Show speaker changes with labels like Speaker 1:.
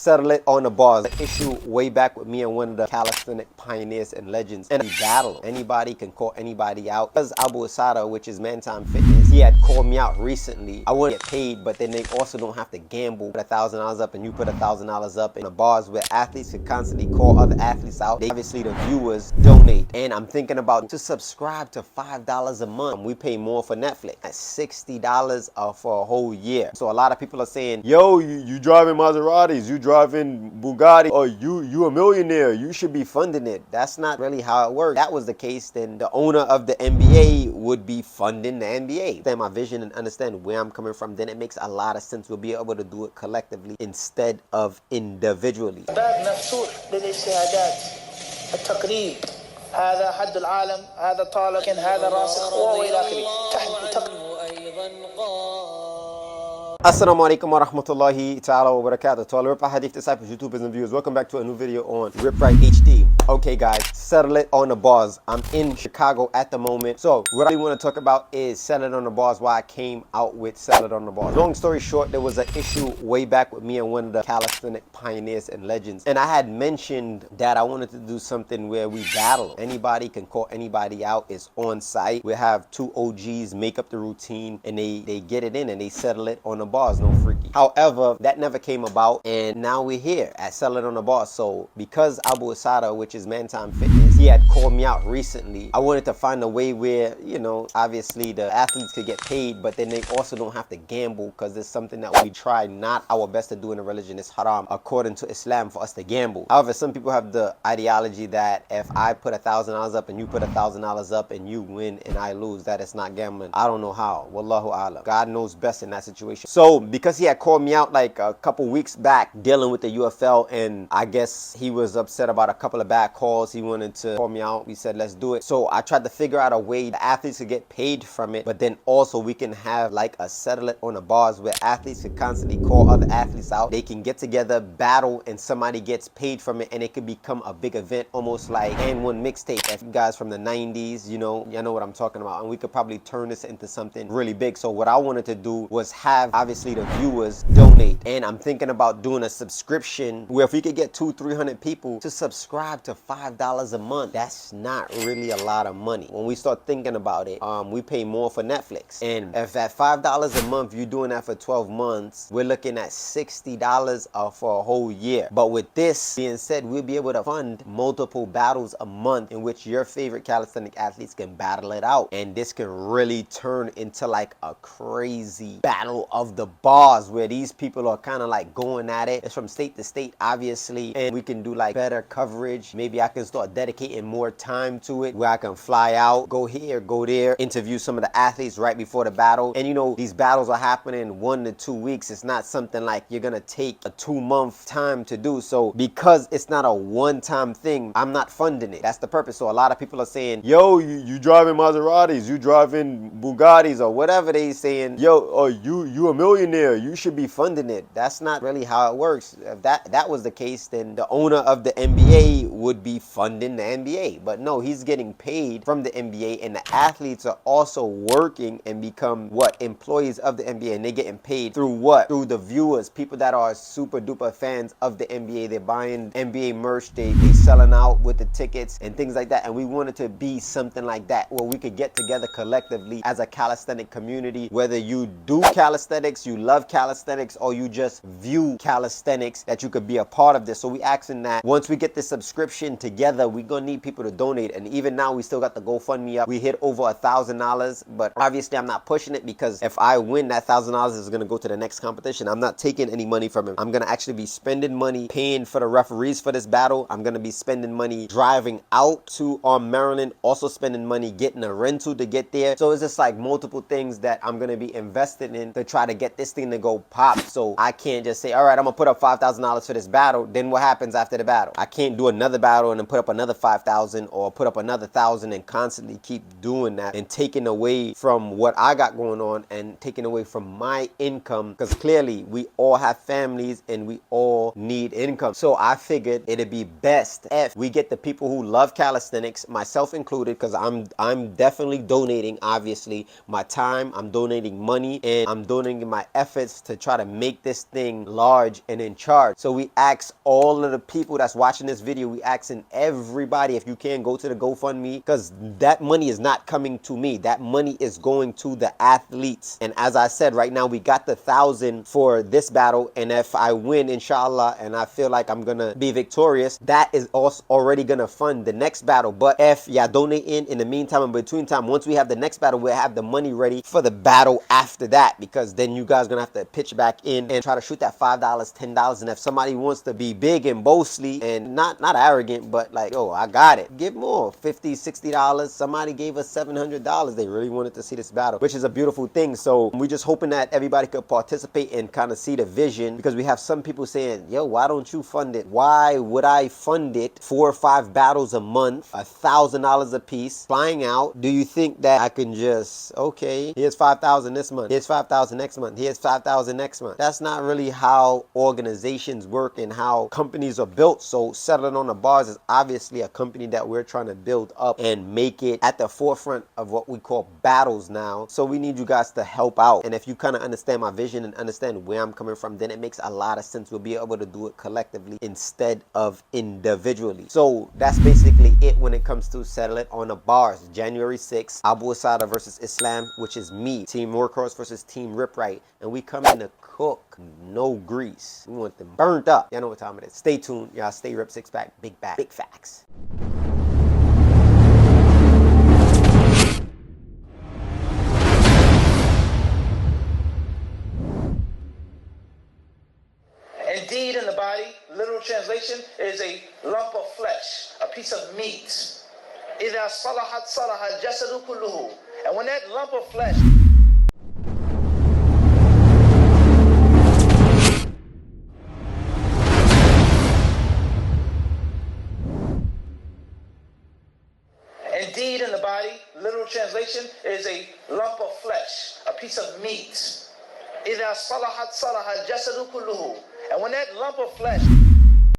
Speaker 1: settle it on the bars. The issue way back with me and one of the calisthenic pioneers and legends. And we battle. Anybody can call anybody out. Because 𝗥𝗜𝗣𝗦𝗧𝗜𝗍𝗏, which is Mantime Fitness, he had called me out recently. I wouldn't get paid, but then they also don't have to gamble. Put $1,000 up and you put $1,000 up in the bars where athletes can constantly call other athletes out. They obviously, the viewers donate. And I'm thinking about to subscribe to $5 a month. We pay more for Netflix at $60 for a whole year. So a lot of people are saying, yo, you driving Maseratis, you driving Bugatti, or you a millionaire, you should be funding it. That's not really how it works. If that was the case, then the owner of the NBA would be funding the NBA. Understand my vision and understand where I'm coming from, then it makes a lot of sense. We'll be able to do it collectively instead of individually.
Speaker 2: باب مفتوح للاجتهادات التقريب. هذا حد العالم، هذا طالب، هذا راسخ والى اخره.
Speaker 1: Assalamu alaikum wa rahmatullahi ta'ala wa barakatuh. To all the 𝗪𝗣𝗣𝗦𝗧𝗂𝗁𝗍 disciples, YouTubers, and viewers, welcome back to a new video on 𝗪𝗣𝗣𝗦 HD. Okay guys, settle it on the bars. I'm in Chicago at the moment. So what I really want to talk about is settle it on the bars, why I came out with settle it on the bars. Long story short, there was an issue way back with me and one of the calisthenic pioneers and legends. And I had mentioned that I wanted to do something where we battle. Anybody can call anybody out. It's on site. We have two OGs make up the routine and they get it in and they settle it on the bars, no freaky. However, that never came about, and now we're here at Settle It on the Bars. So because 𝗥𝗜𝗣𝗦𝗧𝗜𝗏, which is Mantime Fitness, he had called me out recently. I wanted to find a way where, you know, obviously the athletes could get paid, but then they also don't have to gamble, because it's something that we try not our best to do in the religion. It's haram according to Islam for us to gamble. However, some people have the ideology that if I put $1,000 up and you put $1,000 up and you win and I lose, that it's not gambling. I don't know how. Wallahu a'lam. God knows best in that situation. So because he had called me out like a couple weeks back dealing with the UFL, and I guess he was upset about a couple of bad calls, he wanted to call me out. We said, let's do it. So I tried to figure out a way the athletes could get paid from it, but then also we can have like a settle it on the bars where athletes can constantly call other athletes out. They can get together, battle, and somebody gets paid from it, and it could become a big event, almost like 𝗏1 mixtape. If you guys from the 90s, you know what I'm talking about, and we could probably turn this into something really big. So what I wanted to do was have obviously the viewers donate, and I'm thinking about doing a subscription where if we could get 200-300 people to subscribe to $5 a month, that's not really a lot of money when we start thinking about it. We pay more for Netflix, and if at $5 a month you're doing that for 12 months, we're looking at $60 for a whole year. But with this being said, we'll be able to fund multiple battles a month in which your favorite calisthenic athletes can battle it out, and this can really turn into like a crazy battle of the bars where these people are kind of like going at it. It's from state to state, obviously, and we can do like better coverage. Maybe I can start dedicating more time to it where I can fly out, go here, go there, interview some of the athletes right before the battle. And you know, these battles are happening 1 to 2 weeks. It's not something like you're gonna take a 2-month time to do. So because it's not a one-time thing, I'm not funding it. That's the purpose. So a lot of people are saying, yo, you driving Maseratis, you driving Bugattis, or whatever they saying, yo, or you a millionaire, you should be funding it. That's not really how it works. If that was the case, then the owner of the NBA would be funding the NBA. But no, he's getting paid from the NBA, and the athletes are also working and become what, employees of the NBA, and they're getting paid through what? Through the viewers, people that are super duper fans of the NBA. They're buying NBA merch, they selling out with the tickets and things like that. And we wanted to be something like that where we could get together collectively as a calisthenic community, whether you do calisthenics, you love calisthenics, or you just view calisthenics, that you could be a part of this. So we asking that once we get the subscription together, we're gonna need people to donate. And even now we still got the GoFundMe up. We hit over $1,000, but obviously I'm not pushing it, because if I win, that $1,000 is gonna go to the next competition. I'm not taking any money from him. I'm gonna actually be spending money paying for the referees for this battle. I'm gonna be spending money driving out to Maryland, also spending money getting a rental to get there. So it's just like multiple things that I'm gonna be invested in to try to get this thing to go pop. So I can't just say, all right, I'm gonna put up $5,000 for this battle. Then what happens after the battle? I can't do another battle and then put up another $5,000 5,000 or put up another 1,000 and constantly keep doing that and taking away from what I got going on and taking away from my income, because clearly we all have families and we all need income. So I figured it'd be best if we get the people who love calisthenics, myself included, because I'm definitely donating, obviously, my time, I'm donating money, and I'm donating my efforts to try to make this thing large and in charge. So we ask all of the people that's watching this video, we asking everybody, if you can, go to the GoFundMe, because that money is not coming to me. That money is going to the athletes. And as I said, right now we got the 1,000 for this battle, and if I win, inshallah, and I feel like I'm gonna be victorious, that is also already gonna fund the next battle. But if y'all donate in the meantime, in between time, once we have the next battle, we'll have the money ready for the battle after that, because then you guys gonna have to pitch back in and try to shoot that $5, $10. And if somebody wants to be big and boastly and not arrogant, but like, yo, I got it, give more, $50, $60. Somebody gave us $700. They really wanted to see this battle, which is a beautiful thing. So we're just hoping that everybody could participate and kind of see the vision, because we have some people saying, yo, why don't you fund it? Why would I fund it? 4 or 5 battles a month, $1,000 a piece, flying out. Do you think that I can just, okay, here's 5,000 this month, here's 5,000 next month, here's 5,000 next month? That's not really how organizations work and how companies are built. So Settling on the Bars is obviously a company that we're trying to build up and make it at the forefront of what we call battles now. So we need you guys to help out. And if you kind of understand my vision and understand where I'm coming from, then it makes a lot of sense. We'll be able to do it collectively instead of individually. So that's basically it when it comes to Settle It on the Bars. January 6th, 𝗪𝗥𝗣𝗦𝗧 versus Islam, which is me, Team 𝗪cie𝗿𝗏𝗏 versus Team 𝗪cie𝗿𝗏. And we come in to cook, no grease. We want them burnt up. Y'all know what time it is. Stay tuned. Y'all stay ripped, six pack, big back, big facts.
Speaker 2: Indeed, in the body, literal translation, is a lump of flesh, a piece of meat. 𝗪𝗏𝗏𝗂𝗁𝗧𝗏𝗂𝗏 𝗪𝗏𝗏𝗧𝗏 كُلُّهُ. And when that lump of flesh Indeed, in the body, literal translation, is a lump of flesh, a piece of meat. إِذَا صَلَحَتْ صَلَحَ الْجَسَدُ كُلُّهُ. And when that lump of flesh